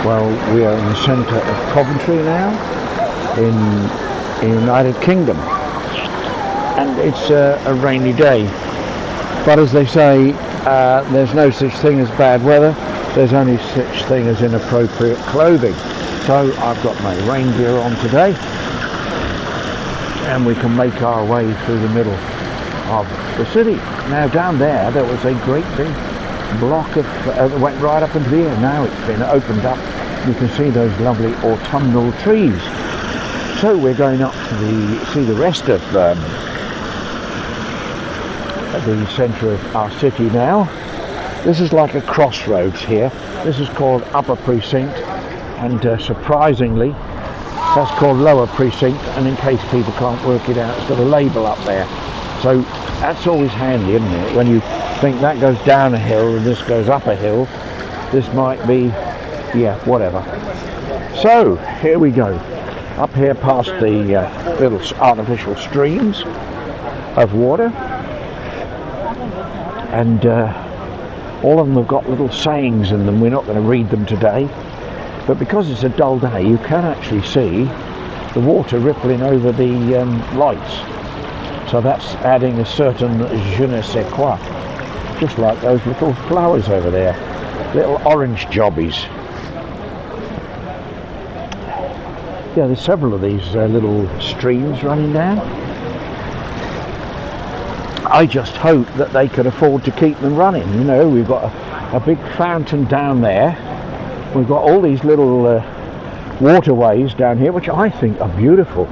Well, we are in the centre of Coventry now, in the United Kingdom, and it's a rainy day. But as they say, there's no such thing as bad weather. There's only such thing as inappropriate clothing. So I've got my rain gear on today, and we can make our way through the middle of the city. Now down there was a great big block of that went right up into the air. Now it's been opened up. You can see those lovely autumnal trees. So we're going up to see the rest of the centre of our city now. This is like a crossroads here. This is called Upper Precinct, and surprisingly that's called Lower Precinct, and in case people can't work it out, it's got a label up there. So that's always handy, isn't it? When you think that goes down a hill and this goes up a hill, this might be, yeah, whatever. So here we go, up here past the little artificial streams of water, and all of them have got little sayings in them. We're not going to read them today, but because it's a dull day, you can actually see the water rippling over the lights. So that's adding a certain je ne sais quoi, just like those little flowers over there, little orange jobbies. Yeah, there's several of these little streams running down. I just hope that they could afford to keep them running. You know, we've got a big fountain down there. We've got all these little waterways down here, which I think are beautiful,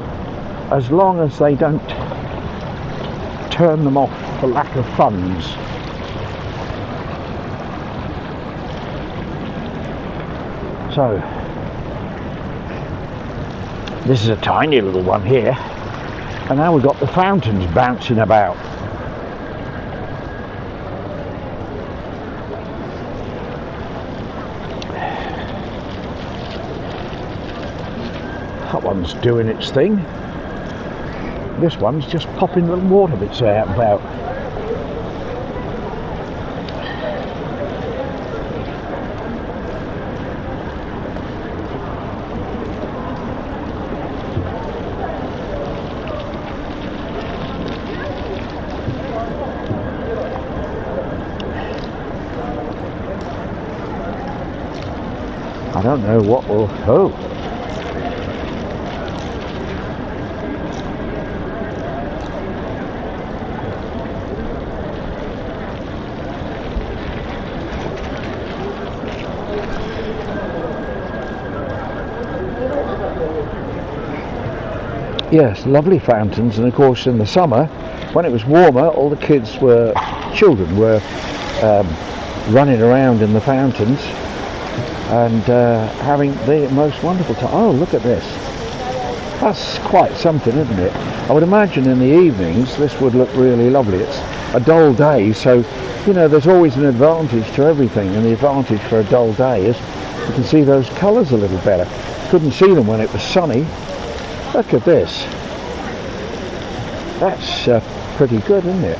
as long as they don't turn them off for lack of funds. So this is a tiny little one here, and now we've got the fountains bouncing about. That one's doing its thing. This one's just popping little water bits out about. I don't know what will... Oh! Yes, lovely fountains, and of course in the summer, when it was warmer, all the children were running around in the fountains and having the most wonderful time. Oh, look at this. That's quite something, isn't it? I would imagine in the evenings this would look really lovely. It's a dull day, so, you know, there's always an advantage to everything, and the advantage for a dull day is you can see those colours a little better. Couldn't see them when it was sunny. Look at this. That's pretty good, isn't it?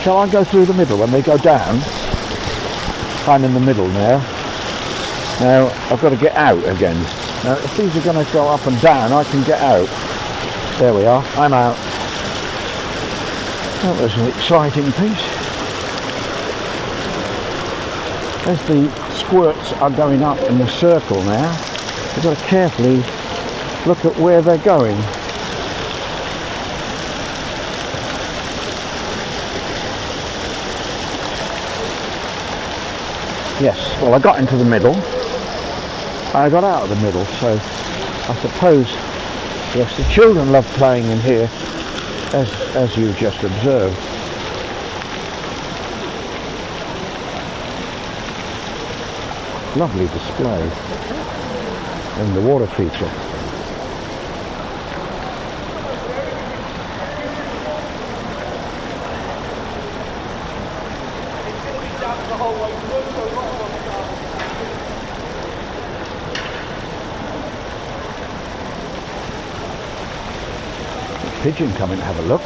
Shall I go through the middle when they go down? I'm in the middle now. Now I've got to get out again. Now if these are going to go up and down, I can get out. There we are, I'm out. That was an exciting piece. As the squirts are going up in the circle now, I've got to carefully look at where they're going. Yes, well I got into the middle, I got out of the middle, so I suppose, yes, the children love playing in here, as you just observed. Lovely display in the water feature. pigeon come and have a look.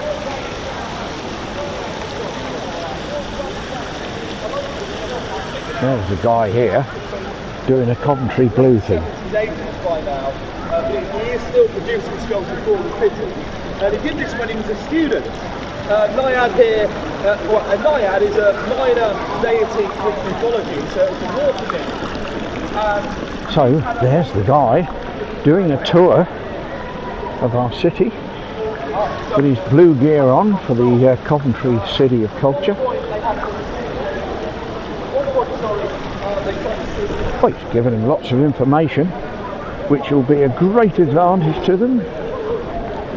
There's a guy here doing a Coventry blue thing. By now, but he is still producing sculptures for the pigeon. He did this when he was a student. Naiad here, a Naiad is a minor deity in mythology, so it's a water nymph. So there's the guy doing a tour of our city with his blue gear on for the Coventry City of Culture. Well, he's given him lots of information, which will be a great advantage to them,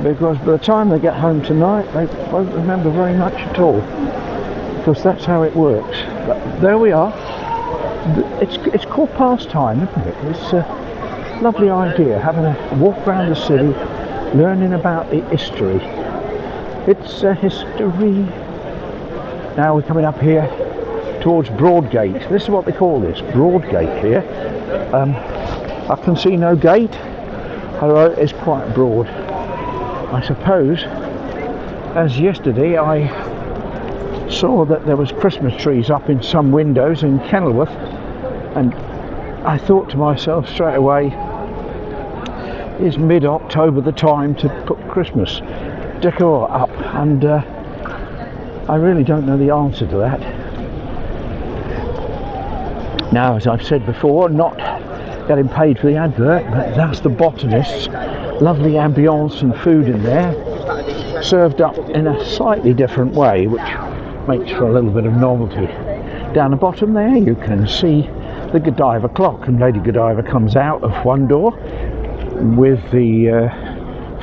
because by the time they get home tonight they won't remember very much at all, because that's how it works. But there we are. It's called pastime, isn't it? It's a lovely idea, having a walk around the city, learning about the history. It's a history. Now we're coming up here towards Broadgate. This is what they call this, Broadgate here. I can see no gate, although it's quite broad. I suppose, as yesterday I saw that there was Christmas trees up in some windows in Kenilworth, and I thought to myself straight away, is mid-October the time to put Christmas decor up? And I really don't know the answer to that. Now, as I've said before, not getting paid for the advert, but that's the botanist's lovely ambience and food in there, served up in a slightly different way, which makes for a little bit of novelty. Down the bottom there you can see the Godiva clock, and Lady Godiva comes out of one door with the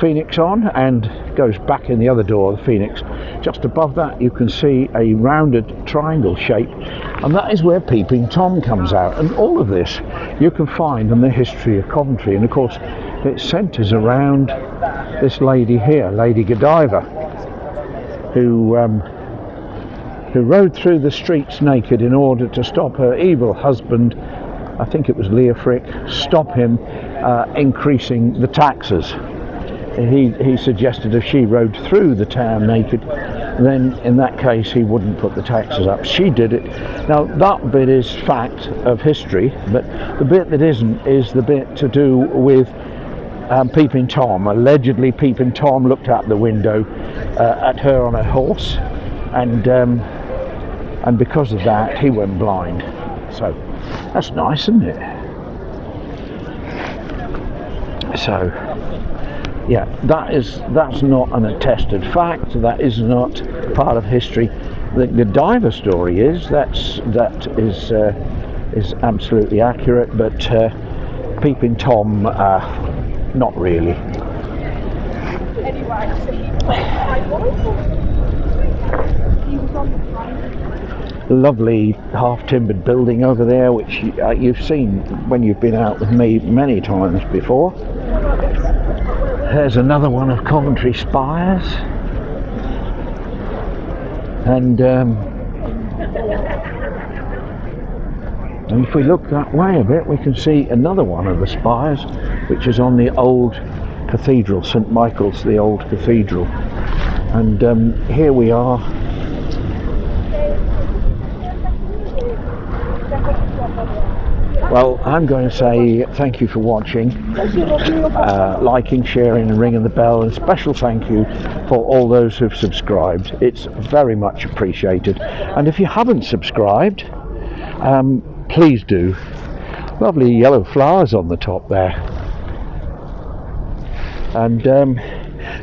phoenix on and goes back in the other door of the phoenix. Just above that you can see a rounded triangle shape, and that is where Peeping Tom comes out. And all of this you can find in the history of Coventry, and of course it centres around this lady here, Lady Godiva, who rode through the streets naked in order to stop her evil husband, I think it was Leofric, stop him increasing the taxes. He suggested if she rode through the town naked, then in that case he wouldn't put the taxes up. She did it. Now that bit is fact of history, but the bit that isn't is the bit to do with Peeping Tom. Allegedly Peeping Tom looked out the window at her on a horse, and because of that he went blind. So that's nice, isn't it? So yeah, that's not an attested fact. That is not part of history. The Godiva story is that is absolutely accurate, but Peeping Tom, not really. Lovely half-timbered building over there, which you've seen when you've been out with me many times before. There's another one of Coventry spires, and if we look that way a bit we can see another one of the spires, which is on the old cathedral, St Michael's, the old cathedral. And here we are. Well, I'm going to say thank you for watching, liking, sharing and ringing the bell, and special thank you for all those who've subscribed. It's very much appreciated, and if you haven't subscribed, please do. Lovely yellow flowers on the top there. And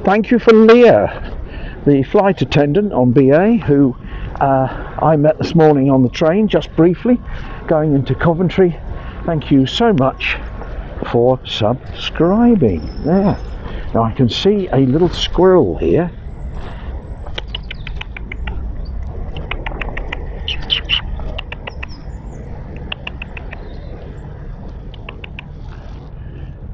thank you for Leah, the flight attendant on BA, who I met this morning on the train, just briefly, going into Coventry. Thank you so much for subscribing. There. Now I can see a little squirrel here